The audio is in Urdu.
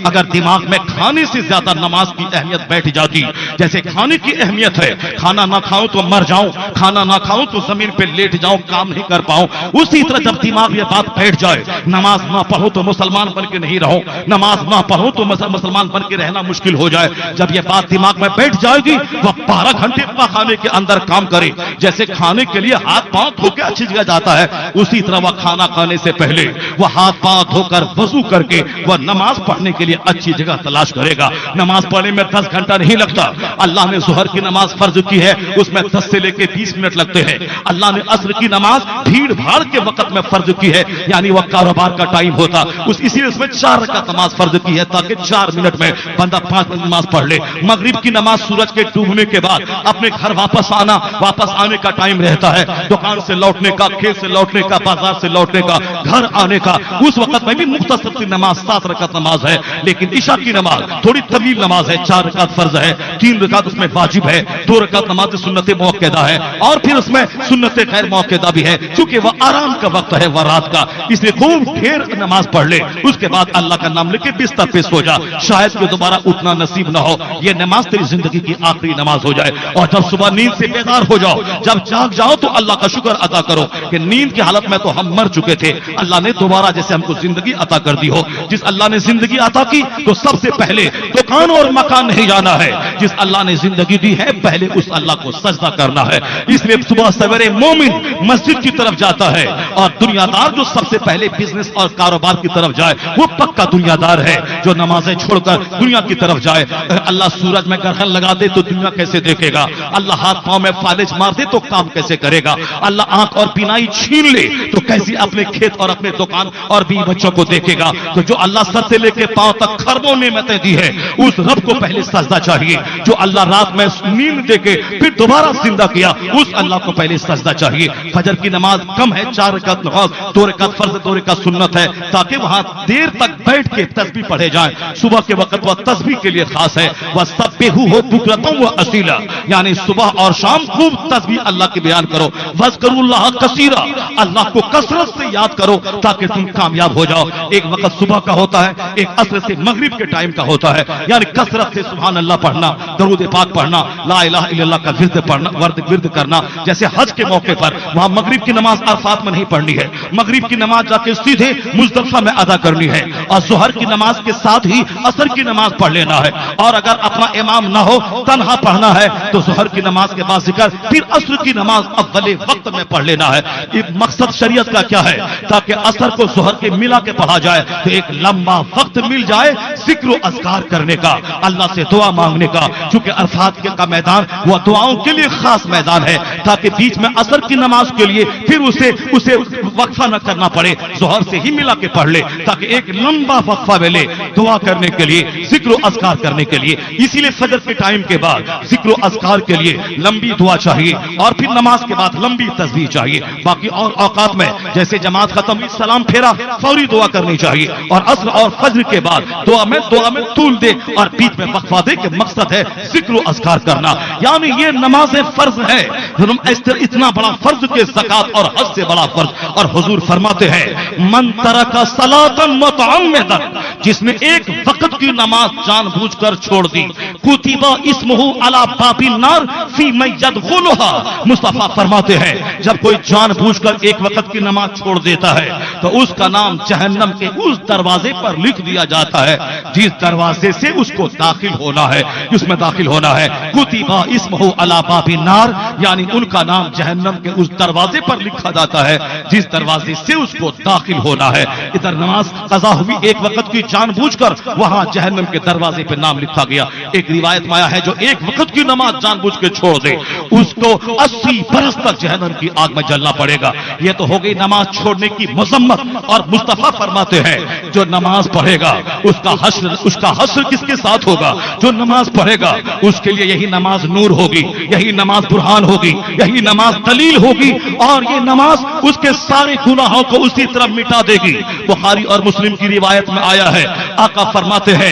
اگر دماغ میں کھانے سے زیادہ نماز کی اہمیت بیٹھ جاتی، جیسے کھانے کی اہمیت ہے، کھانا نہ کھاؤں تو مر جاؤں، کھانا نہ کھاؤں تو زمین پہ لیٹ جاؤں، کام نہیں کر پاؤں، اسی طرح جب دماغ یہ بات بیٹھ جائے نماز نہ پڑھو تو مسلمان بن کے نہیں رہو، نماز نہ پڑھو تو مسلمان بن کے رہنا مشکل ہو جائے، جب یہ بات دماغ میں بیٹھ جائے گی وہ 12 گھنٹے خانے کے اندر کام کرے، جیسے کھانے کے لیے ہاتھ پاؤں دھو کے اچھی جگہ جاتا ہے، اسی طرح وہ کھانا کھانے سے پہلے وہ ہاتھ پاؤں دھو کر وضو کر کے وہ نماز پڑھنے کے لیے اچھی جگہ تلاش کرے گا۔ نماز پڑھنے میں 10 گھنٹہ نہیں لگتا، اللہ نے ظہر کی نماز فرض کی ہے اس میں 10 سے لے کے 20 منٹ لگتے ہیں، اللہ نے عصر کی نماز بھیڑ بھاڑ کے وقت میں فرض کی ہے، یعنی وہ کاروبار کا ٹائم ہوتا، اسی لیے اس میں 4 رکعت نماز فرض کی ہے تاکہ 4 منٹ میں بندہ 5 منٹ نماز پڑھ لے۔ مغرب کی نماز سورج کے ڈوبنے کے بعد اپنے گھر واپس آنے کا ٹائم رہتا ہے، دکان سے لوٹنے کا، کھیت سے لوٹنے کا، بازار سے لوٹنے کا، گھر آنے کا، اس وقت میں بھی مختصر سی نماز 7 رکعت نماز ہے، لیکن عشاء کی نماز تھوڑی طویل نماز ہے، 4 رکعت فرض ہے، 3 رکعت اس میں واجب ہے، 2 رکعت نماز سنت موقدہ ہے، اور پھر اس میں سنت غیر موقدہ بھی ہے، چونکہ وہ آرام کا وقت ہے، وہ رات کا، اس لیے خوب ڈھیر نماز پڑھ لے، اس کے بعد اللہ کا نام لے کے بستر پہ سو جا، شاید کہ دوبارہ اٹھنا نصیب نہ ہو، یہ نماز تیری زندگی کی آخری نماز ہو جائے، اور جب صبح نیند سے بیدار ہو جاؤ، جب جاگ جاؤ تو اللہ کا شکر ادا کرو کہ نیند کی حالت میں تو ہم مر چکے تھے، اللہ نے دوبارہ جیسے ہم کو زندگی عطا کر دی ہو، جس اللہ نے زندگی عطا کی تو سب سے پہلے دکان اور مکان نہیں جانا ہے، جس اللہ نے زندگی دی ہے پہلے اس اللہ کو سجدہ کرنا ہے، اس لیے صبح سویرے مومن مسجد کی طرف جاتا ہے، اور دنیا دار جو سب سے پہلے بزنس اور کاروبار کی طرف جائے وہ پکا دنیا دار ہے، جو نمازیں چھوڑ کر دنیا کی طرف جائے، اللہ سورج میں گرہن لگا دے تو دنیا کیسے دیکھے گا، اللہ ہاتھ پاؤں میں فالج مار دے تو کام کیسے کرے گا، اللہ آنکھ اور بینائی چھین لے تو کیسے اپنے کھیت اور اپنے دکان اور بیوی بچوں کو دیکھے گا، تو جو اللہ سر سے لے کے پاؤں تک خربوں نعمتیں دی ہے اس رب کو پہلے سجدہ چاہیے، جو اللہ رات میں نیند دے کے پھر دوبارہ زندہ کیا اس اللہ کو پہلے سجدہ چاہیے۔ فجر کی نماز کم ہے، 4 رکعت نماز، 2 رکعت فرض 2 رکعت سنت ہے، تاکہ وہاں دیر تک بیٹھ کے تسبیح پڑھے جائیں، صبح کے وقت وہ تسبیح کے لیے خاص ہے، وَسَبِّحُوهُ بُكْرَةً وَأَصِيلًا، یعنی صبح اور شام خوب تسبیح اللہ کی بیان کرو، وَاذْكُرُوا اللَّهَ كَثِيرًا، اللہ کو کثرت سے یاد کرو تاکہ تم کامیاب ہو جاؤ۔ ایک وقت صبح کا ہوتا ہے، ایک عصر سے مغرب کے ٹائم کا ہوتا ہے، یعنی کثرت سے سبحان اللہ پڑھنا، درود پاک پڑھنا، لا الہ الا اللہ کا ورد کرنا، جیسے حج کے موقع پر وہاں مغرب کی نماز عرفات میں نہیں پڑھنی ہے، مغرب کی نماز جا کے سیدھے مزدلفہ میں ادا کرنی ہے، اور ظہر کی نماز کے ساتھ ہی عصر کی نماز پڑھ لینا ہے، اور اگر اپنا امام نہ ہو تنہا پڑھنا ہے تو ظہر کی نماز کے بعد ذکر، پھر عصر کی نماز اول وقت میں پڑھ لینا ہے۔ مقصد شریعت کا کیا ہے؟ تاکہ عصر کو ظہر کے ملا کے پڑھا جائے تو ایک لمبا وقت مل جائے ذکر و اذکار کرنے کا، اللہ سے دعا مانگنے کا، چونکہ عرفات کا میدان وہ دعاؤں کے لیے خاص میدان ہے، تاکہ بیچ میں عصر کی نماز کے لیے پھر اسے وقفہ نہ کرنا پڑے، ظہر سے ہی ملا کے پڑھ لے تاکہ ایک لمبا وقفہ ملے دعا کرنے کے لیے، ذکر و اذکار کرنے کے لیے۔ اسی لیے فجر کے ٹائم کے بعد ذکر و اذکار کے لیے لمبی دعا چاہیے، اور پھر نماز کے بعد لمبی تسبیح چاہیے۔ باقی اور اوقات میں جیسے جماعت ختم ہوئی سلام پھیرا فوری دعا کرنی چاہیے، اور عصر اور فجر کے بعد دعا میں طول دے اور بیچ میں وقفہ دے کہ مقصد ہے ذکر و اذکار کرنا، یعنی یہ نماز فرض ہے، اتنا بڑا فرض کہ زکات اور حج سے بڑا فرض، اور حضور فرماتے ہیں من ترک صلاۃ متعمدا، جس نے ایک وقت کی نماز جان بوجھ کر چھوڑ دی، کتب اسمہ علی باب النار فی من یدخلها، مصطفیٰ فرماتے ہیں جب کوئی جان بوجھ کر ایک وقت کی نماز چھوڑ دیتا ہے تو اس کا نام جہنم کے اس دروازے پر لکھ دیا جاتا ہے جس دروازے سے اس کو داخل ہونا ہے، اس میں داخل ہونا ہے، کتب اسمہ علی باب النار، یعنی ان کا نام جہنم کے اس دروازے پر لکھا جاتا ہے جس دروازے سے اس کو داخل ہونا ہے۔ ادھر نماز قضا ہوئی ایک وقت کی جان بوجھ کر، وہاں جہنم کے دروازے پہ نام لکھا گیا۔ ایک روایت میں آیا ہے جو ایک وقت کی نماز جان بوجھ کے چھوڑ دے اس کو 80 برس تک جہنم کی آگ میں جلنا پڑے گا۔ یہ تو ہو گئی نماز چھوڑنے کی مذمت، اور مصطفیٰ فرماتے ہیں جو نماز پڑھے گا اس کا حشر کس کے ساتھ ہوگا؟ جو نماز پڑھے گا اس کے لیے یہی نماز نور ہوگی، یہی نماز برہان ہوگی، یہی نماز دلیل ہوگی، اور یہ نماز اس کے سارے گناہوں کو اسی طرح مٹا دے گی۔ بخاری اور مسلم کی روایت میں آیا ہے آقا فرماتے ہیں